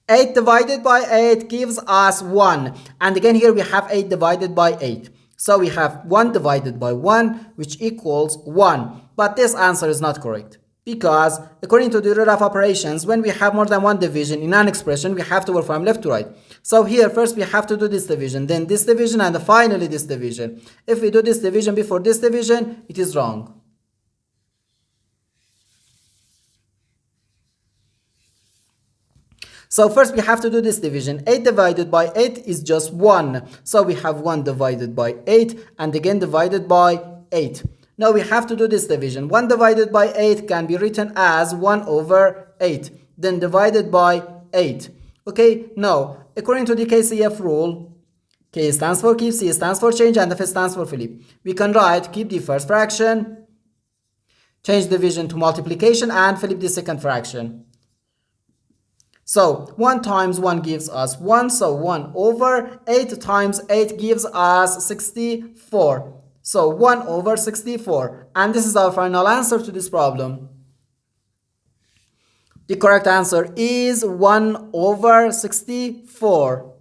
8 divided by 8 gives us 1. And again here we have 8 divided by 8. So we have 1 divided by 1, which equals 1. But this answer is not correct. Because according to the rule of operations, when we have more than one division in an expression, we have to work from left to right. So here first we have to do this division, then this division, and finally this division. If we do this division before this division, it is wrong. So first we have to do this division. 8 divided by 8 is just 1. So we have 1 divided by 8 and again divided by 8. Now we have to do this division. 1 divided by 8 can be written as 1 over 8. Then divided by 8. Okay, now according to the KCF rule, K stands for keep, C stands for change, and F stands for flip. We can write keep the first fraction, change division to multiplication, and flip the second fraction. So 1 times 1 gives us 1, so 1 over 8 times 8 gives us 64. So 1 over 64. And this is our final answer to this problem. The correct answer is 1 over 64.